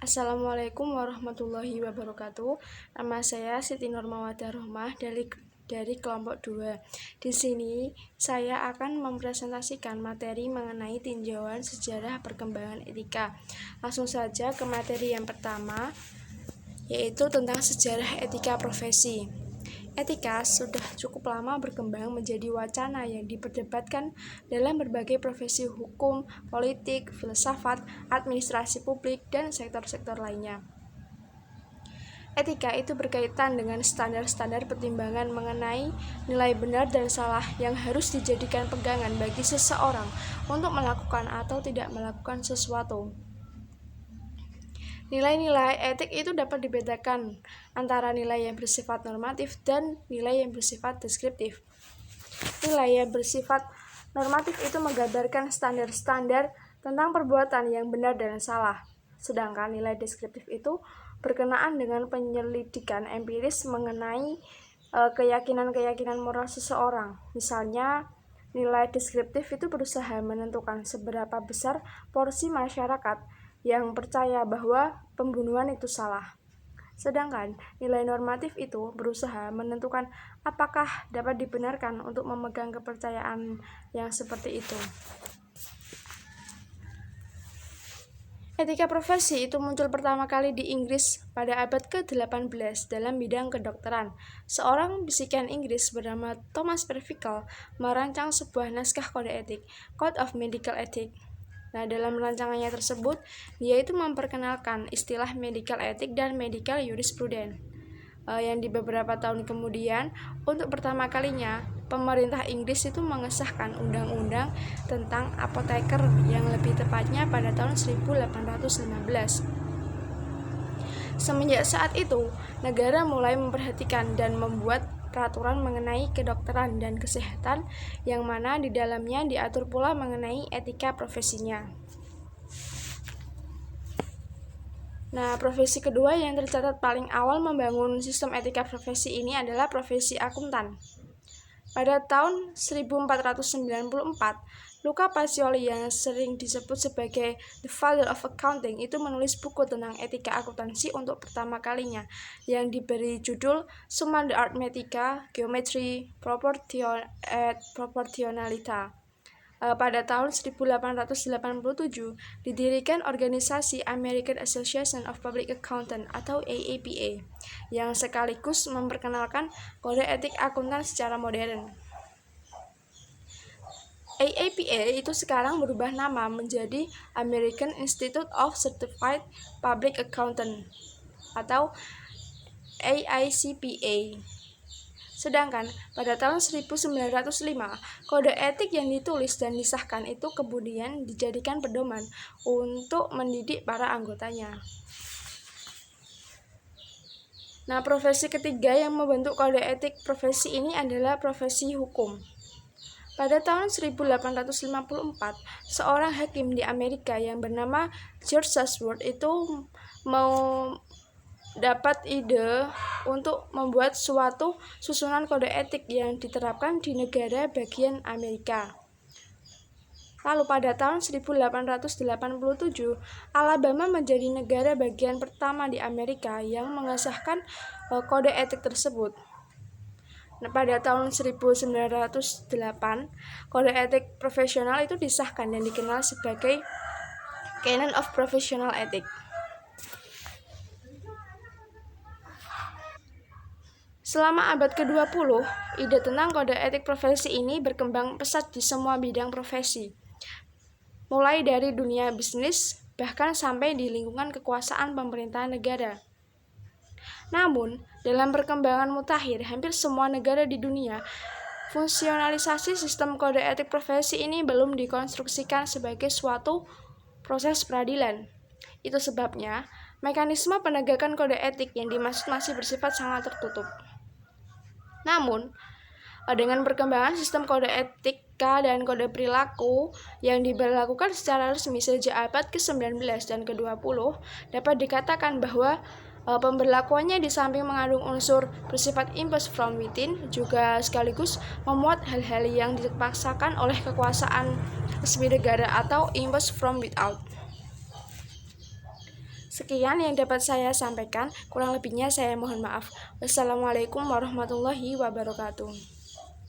Assalamualaikum warahmatullahi wabarakatuh. Nama saya Siti Nurmawati Rohmah dari kelompok 2. Di sini saya akan mempresentasikan materi mengenai tinjauan sejarah perkembangan etika. Langsung saja ke materi yang pertama, yaitu tentang sejarah etika profesi. Etika sudah cukup lama berkembang menjadi wacana yang diperdebatkan dalam berbagai profesi hukum, politik, filsafat, administrasi publik, dan sektor-sektor lainnya. Etika itu berkaitan dengan standar-standar pertimbangan mengenai nilai benar dan salah yang harus dijadikan pegangan bagi seseorang untuk melakukan atau tidak melakukan sesuatu. Nilai-nilai etik itu dapat dibedakan antara nilai yang bersifat normatif dan nilai yang bersifat deskriptif. Nilai yang bersifat normatif itu menggambarkan standar-standar tentang perbuatan yang benar dan salah. Sedangkan nilai deskriptif itu berkenaan dengan penyelidikan empiris mengenai keyakinan-keyakinan moral seseorang. Misalnya, nilai deskriptif itu berusaha menentukan seberapa besar porsi masyarakat yang percaya bahwa pembunuhan itu salah. Sedangkan nilai normatif itu berusaha menentukan apakah dapat dibenarkan untuk memegang kepercayaan yang seperti itu. Etika profesi itu muncul pertama kali di Inggris pada abad ke-18 dalam bidang kedokteran. Seorang bisikian Inggris bernama Thomas Percival merancang sebuah naskah kode etik, Code of Medical Ethics. Nah, dalam rancangannya tersebut, dia itu memperkenalkan istilah medical ethic dan medical jurisprudence. Yang di beberapa tahun kemudian, untuk pertama kalinya, pemerintah Inggris itu mengesahkan undang-undang tentang apoteker yang lebih tepatnya pada tahun 1815. Semenjak saat itu, negara mulai memperhatikan dan membuat peraturan mengenai kedokteran dan kesehatan yang mana di dalamnya diatur pula mengenai etika profesinya. Nah, profesi kedua yang tercatat paling awal membangun sistem etika profesi ini adalah profesi akuntan. Pada tahun 1494, Luca Pacioli yang sering disebut sebagai The Father of Accounting itu menulis buku tentang etika akuntansi untuk pertama kalinya yang diberi judul Summa de Arithmetica, Geometry, Proportionalita. Pada tahun 1887 didirikan organisasi American Association of Public Accountants atau AAPA yang sekaligus memperkenalkan kode etik akuntan secara modern. AAPA itu sekarang berubah nama menjadi American Institute of Certified Public Accountants atau AICPA. Sedangkan pada tahun 1905, kode etik yang ditulis dan disahkan itu kemudian dijadikan pedoman untuk mendidik para anggotanya. Nah, profesi ketiga yang membentuk kode etik profesi ini adalah profesi hukum. Pada tahun 1854, seorang hakim di Amerika yang bernama George Sasworth itu mau dapat ide untuk membuat suatu susunan kode etik yang diterapkan di negara bagian Amerika. Lalu pada tahun 1887, Alabama menjadi negara bagian pertama di Amerika yang mengesahkan kode etik tersebut. Nah, pada tahun 1908, kode etik profesional itu disahkan dan dikenal sebagai Canon of Professional Ethics. Selama abad ke-20, ide tentang kode etik profesi ini berkembang pesat di semua bidang profesi, mulai dari dunia bisnis, bahkan sampai di lingkungan kekuasaan pemerintahan negara. Namun, dalam perkembangan mutakhir hampir semua negara di dunia, fungsionalisasi sistem kode etik profesi ini belum dikonstruksikan sebagai suatu proses peradilan. Itu sebabnya, mekanisme penegakan kode etik yang dimaksud masih bersifat sangat tertutup. Namun, dengan perkembangan sistem kode etika dan kode perilaku yang diberlakukan secara resmi sejak abad ke-19 dan ke-20, dapat dikatakan bahwa pemberlakuannya di samping mengandung unsur bersifat imposed from within, juga sekaligus memuat hal-hal yang dipaksakan oleh kekuasaan resmi negara atau imposed from without. Sekian yang dapat saya sampaikan, kurang lebihnya saya mohon maaf. Wassalamualaikum warahmatullahi wabarakatuh.